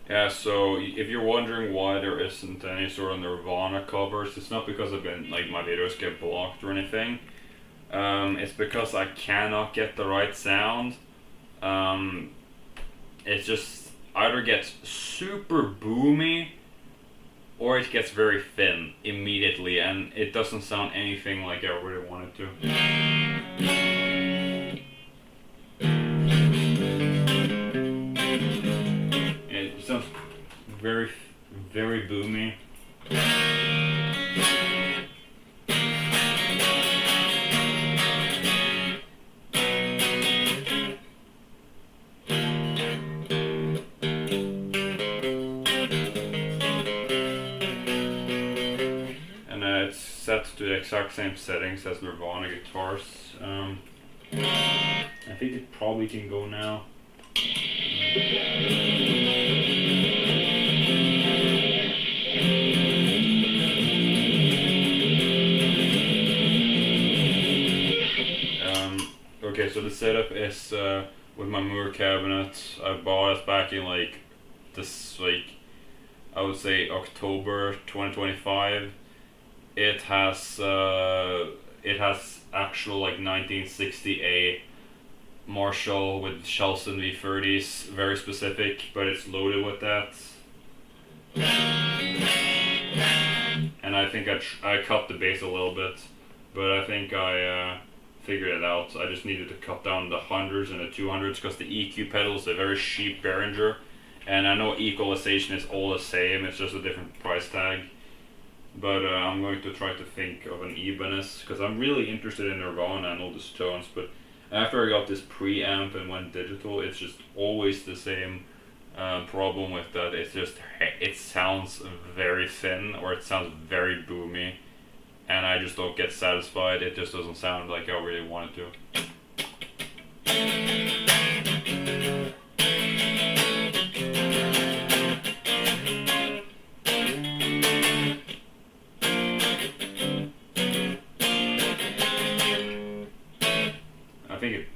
Yeah, so if you're wondering why there isn't any sort of Nirvana covers, it's not because I've been like my videos get blocked or anything. It's because I cannot get the right sound. Um, it just either gets super boomy or it gets very thin immediately, and it doesn't sound anything like I really want it to. It sounds very, very boomy. And it's set to the exact same settings as Nirvana guitars. I think it probably can go now. Okay, so the setup is with my Moore cabinet. I bought it back in like this, like I would say October 2025. It has actual like 1960A Marshall with Shelson V30s, very specific, but it's loaded with that. And I think I cut the bass a little bit, but I think I figured it out. I just needed to cut down the hundreds and the 200s because the EQ pedal is a very cheap behringer, and I know equalization is all the same. It's just a different price tag. But I'm going to try to think of an Ibanez because I'm really interested in Nirvana and all the tones. But after I got this preamp and went digital, it's just always the same problem with that. It sounds very thin or it sounds very boomy, and I just don't get satisfied. It just doesn't sound like I really want it to. I think it.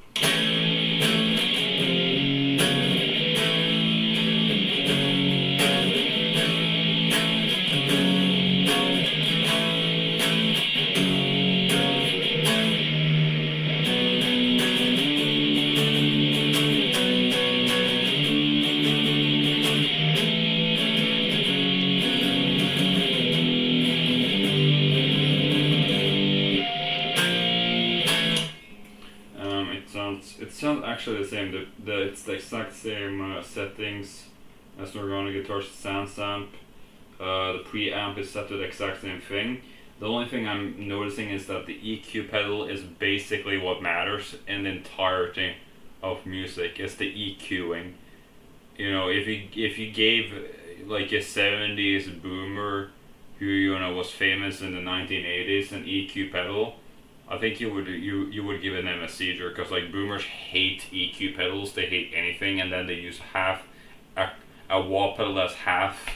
It sounds actually the same. It's the exact same settings as Nirvana guitar's sound amp. The preamp is set to the exact same thing. The only thing I'm noticing is that the EQ pedal is basically what matters in the entirety of music. It's the EQing. You know, if you gave like a 70s boomer who was famous in the 1980s an EQ pedal, I think you would give them a seizure because like boomers hate EQ pedals. They hate anything, and then they use a wah pedal that's half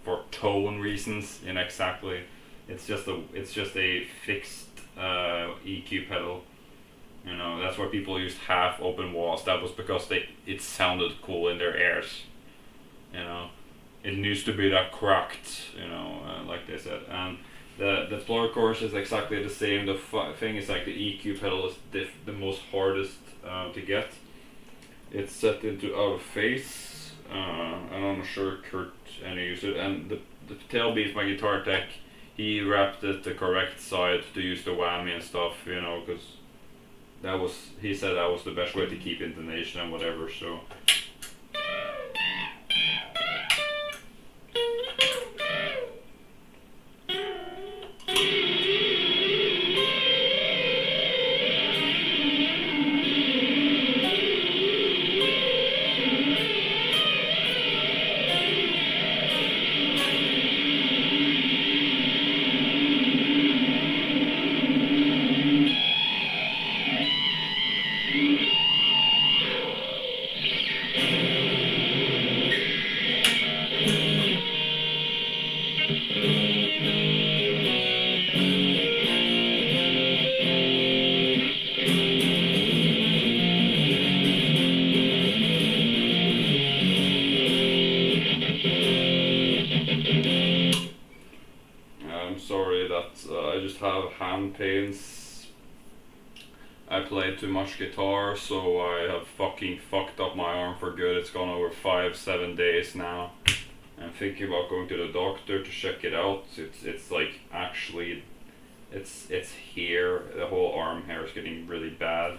for tone reasons. Exactly. It's just a fixed EQ pedal. That's why people used half open walls. That was because it sounded cool in their ears. It needs to be that cracked. Like they said. And the floor chorus is exactly the same. The thing is like the EQ pedal is the most hardest to get. It's set into out of phase, and I'm sure Kurt used it. And the tailbeat, my guitar tech, he wrapped it the correct side to use the whammy and stuff. Because he said that was the best way to keep intonation and whatever. So. have hand pains. I played too much guitar, so I have fucking fucked up my arm for good. It's gone over 5-7 days now. I'm thinking about going to the doctor to check it out. It's like actually, it's here. The whole arm hair is getting really bad.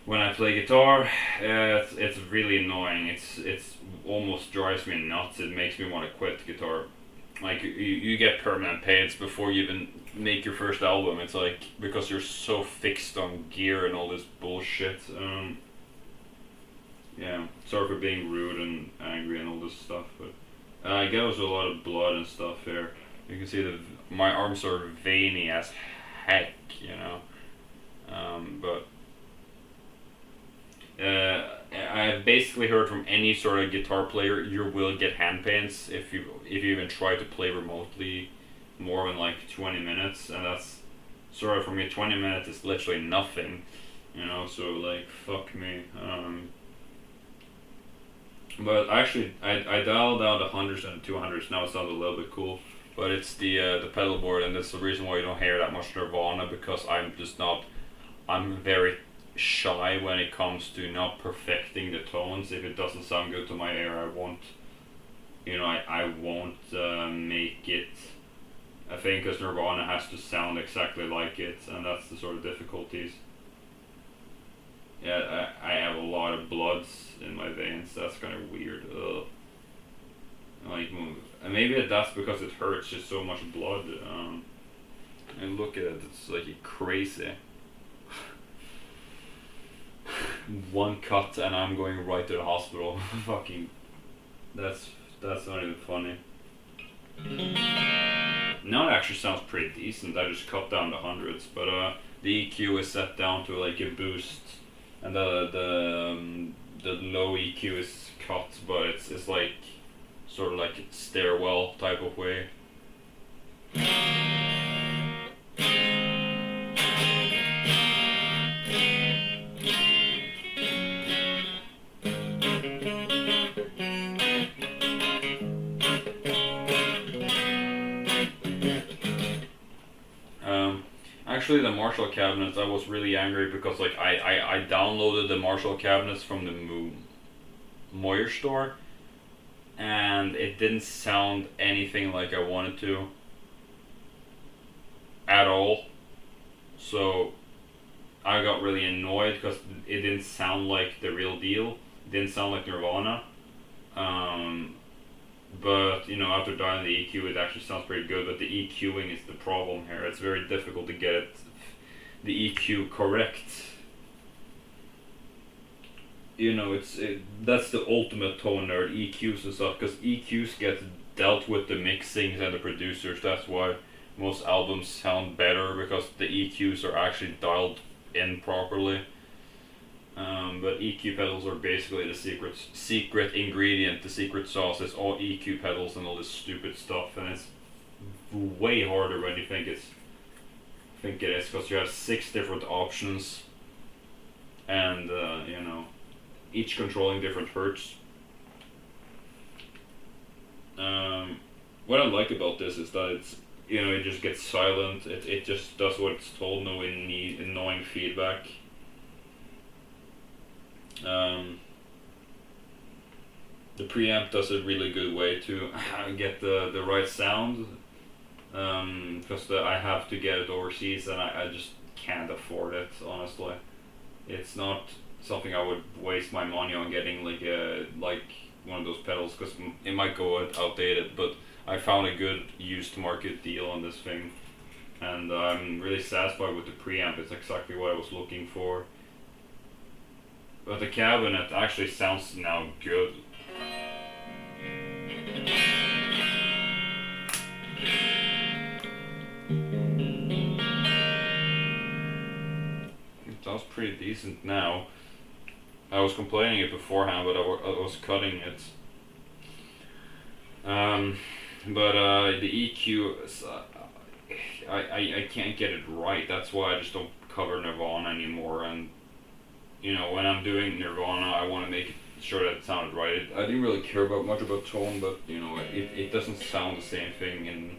When I play guitar, it's really annoying. It's almost drives me nuts. It makes me want to quit guitar. Like you get permanent pains before you even make your first album. It's like because you're so fixed on gear and all this bullshit. Yeah, sorry for being rude and angry and all this stuff, but I get also a lot of blood and stuff here. You can see that my arms are veiny as heck, you know. But I've basically heard from any sort of guitar player you will get hand pains if you even try to play remotely more than like 20 minutes, and that's sort of for me 20 minutes is literally nothing, you know. So like fuck me. But actually I dialed out the hundreds and 200s. Now it sounds a little bit cool, but it's the pedal board, and that's the reason why you don't hear that much Nirvana, because I'm very shy when it comes to not perfecting the tones. If it doesn't sound good to my ear, I won't make it a thing, because Nirvana has to sound exactly like it, and that's the sort of difficulties. Yeah, I have a lot of bloods in my veins. That's kind of weird. Ugh. Like, maybe that's because it hurts, just so much blood. And look at it, it's like crazy. One cut and I'm going right to the hospital. Fucking, that's not even funny. Now it actually sounds pretty decent. I just cut down the hundreds, but the EQ is set down to like a boost, and the low EQ is cut, but it's like sort of like a stairwell type of way. Actually, the Marshall cabinets, I was really angry because like I downloaded the Marshall cabinets from the Moyer store, and it didn't sound anything like I wanted to at all. So I got really annoyed because it didn't sound like the real deal. It didn't sound like Nirvana. But you know, after dialing the EQ, it actually sounds pretty good. But the EQing is the problem here. It's very difficult to get the EQ correct. You know, that's the ultimate tone nerd, EQs and stuff, because EQs get dealt with the mixings and the producers. That's why most albums sound better, because the EQs are actually dialed in properly. But EQ pedals are basically the secret ingredient, the secret sauce. It's all EQ pedals and all this stupid stuff, and it's way harder when you think it is, because you have 6 different options, and you know, each controlling different hertz. What I like about this is that it's, you know, it just gets silent. It just does what it's told. No annoying feedback. The preamp does a really good way to get the right sound, because I have to get it overseas, and I just can't afford it, honestly. It's not something I would waste my money on getting like one of those pedals, because it might go outdated, but I found a good used market deal on this thing, and I'm really satisfied with the preamp. It's exactly what I was looking for. But the cabinet actually sounds now good. It sounds pretty decent now. I was complaining it beforehand, but I was cutting it. But the EQ, I can't get it right. That's why I just don't cover Nirvana anymore. And you know, when I'm doing Nirvana, I want to make sure that it sounded right. I didn't really care much about tone, but you know, it doesn't sound the same thing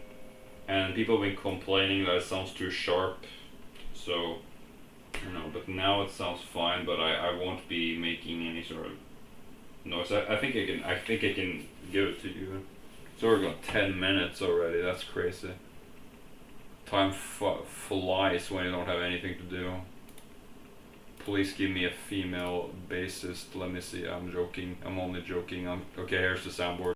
and people have been complaining that it sounds too sharp. So but now it sounds fine. But I won't be making any sort of noise. I think I can give it to you. So we're going 10 minutes already. That's crazy. Time flies when you don't have anything to do. Please give me a female bassist. Let me see. I'm joking. I'm only joking. Okay. Here's the soundboard.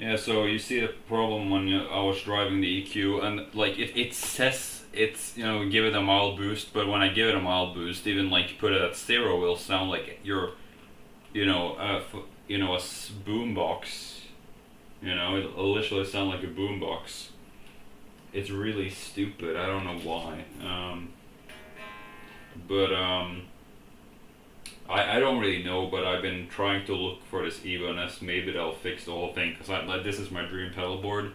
Yeah, so you see the problem when I was driving the EQ, and like it says it's give it a mild boost, but when I give it a mild boost, even like put it at zero, will sound like you're a boombox. It'll literally sound like a boombox. It's really stupid. I don't know why. But I don't really know, but I've been trying to look for this evenness. Maybe they'll fix the whole thing, because like, this is my dream pedal board,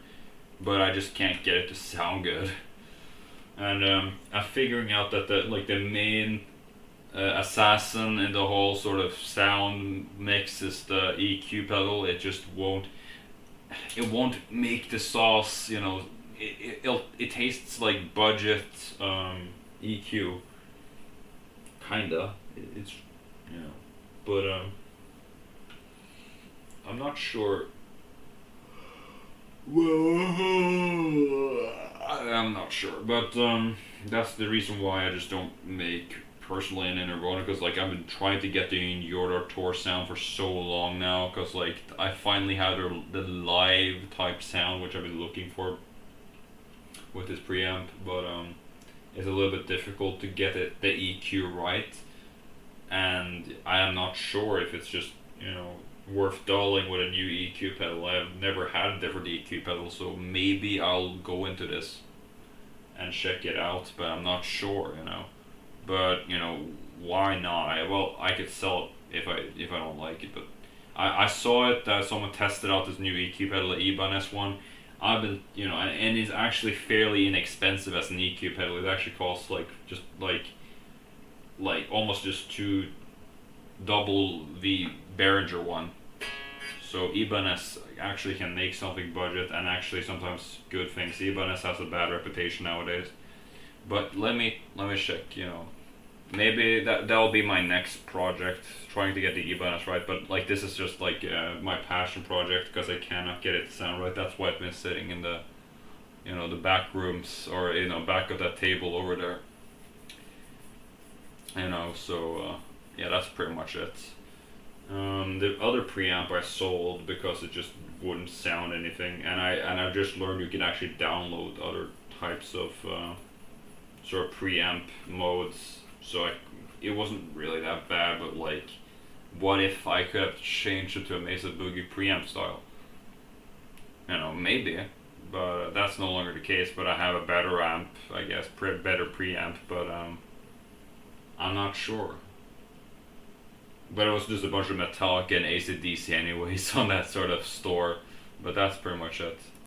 but I just can't get it to sound good. And I'm figuring out that the main assassin in the whole sort of sound mix is the EQ pedal. It won't make the sauce. It tastes like budget EQ, kinda. It's you know, but I'm not sure. I'm not sure, but that's the reason why I just don't make personally an Nirvana, because like I've been trying to get the Yordar Tour sound for so long now, because like I finally have the live type sound which I've been looking for with this preamp, but it's a little bit difficult to get the EQ right, and I am not sure if it's just worth dolling with a new EQ pedal. I've never had a different EQ pedal, so maybe I'll go into this and check it out, but I'm not sure. But why not? Well, I could sell it if I don't like it, but I saw it that someone tested out this new EQ pedal, the Ibanez one. I've been and it's actually fairly inexpensive as an EQ pedal. It actually costs like almost just two double the behringer one. So Ibanez actually can make something budget and actually sometimes good things. Ibanez has a bad reputation nowadays. But let me check. Maybe that'll be my next project, trying to get the Ibanez right. But like this is just like my passion project, because I cannot get it to sound right. That's why I've been sitting in the back rooms, or back of that table over there. So yeah, that's pretty much it. The other preamp I sold because it just wouldn't sound anything, and I just learned you can actually download other types of sort of preamp modes. So it wasn't really that bad, but like, what if I could have changed it to a Mesa Boogie preamp style? Maybe, but that's no longer the case. But I have a better amp, I guess, better preamp, but I'm not sure. But it was just a bunch of Metallica and AC/DC anyways on that sort of store. But that's pretty much it.